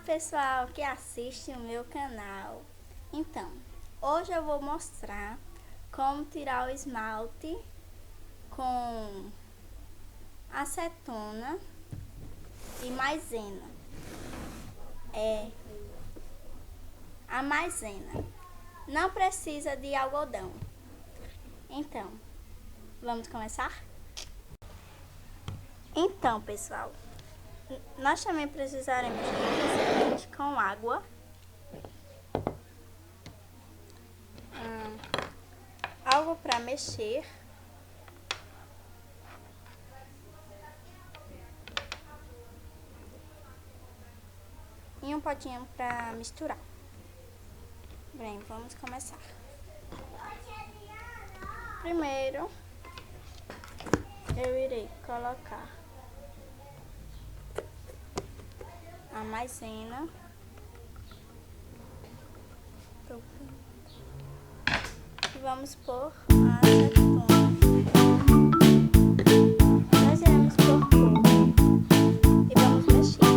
pessoal que assiste o meu canal. Então, hoje eu vou mostrar como tirar o esmalte com acetona e maisena. A maisena não precisa de algodão. Então, vamos começar? Então, pessoal, nós também precisaremos de um recipiente com água, algo para mexer, e um potinho para misturar. Bem, vamos começar. Primeiro, eu irei colocar a maisena e vamos pôr a acetona. Nós iremos pôr pouco e vamos mexer.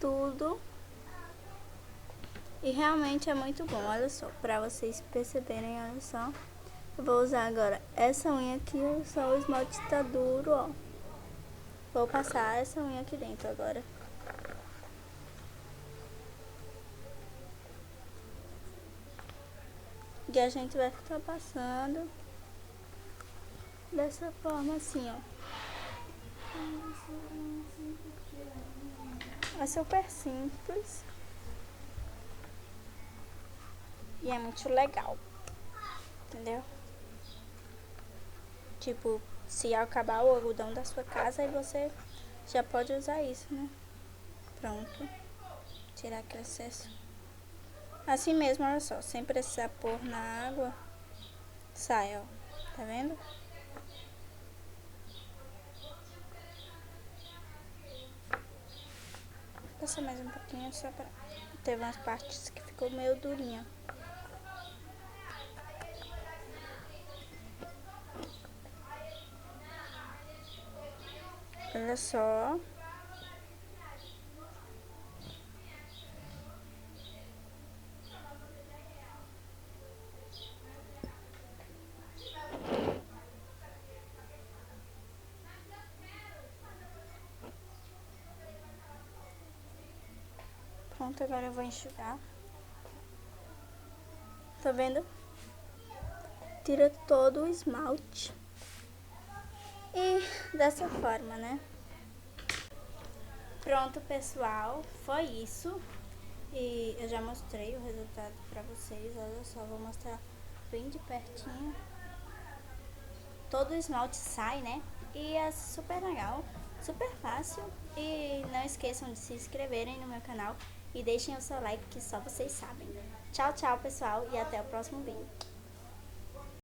Tudo e realmente é muito bom. Olha só, para vocês perceberem, olha só, eu vou usar agora essa unha aqui. Olha só, o esmalte tá duro, ó. Vou passar essa unha aqui dentro agora. E a gente vai ficar passando dessa forma assim, ó. É super simples e é muito legal, entendeu? Tipo, se acabar o algodão da sua casa, aí você já pode usar isso, né? Pronto. Tirar aquele excesso. Assim mesmo, olha só, sem precisar pôr na água, sai, ó. Tá vendo? Passar mais um pouquinho só pra... Teve umas partes que ficou meio durinha. Olha só. Pronto, agora eu vou enxugar. Tá vendo? Tira todo o esmalte. E dessa forma, né? Pronto, pessoal, foi isso. E eu já mostrei o resultado pra vocês. Olha só, vou mostrar bem de pertinho. Todo o esmalte sai, né? E é super legal, super fácil. E não esqueçam de se inscreverem no meu canal e deixem o seu like que só vocês sabem. Tchau, tchau, pessoal, e até o próximo vídeo.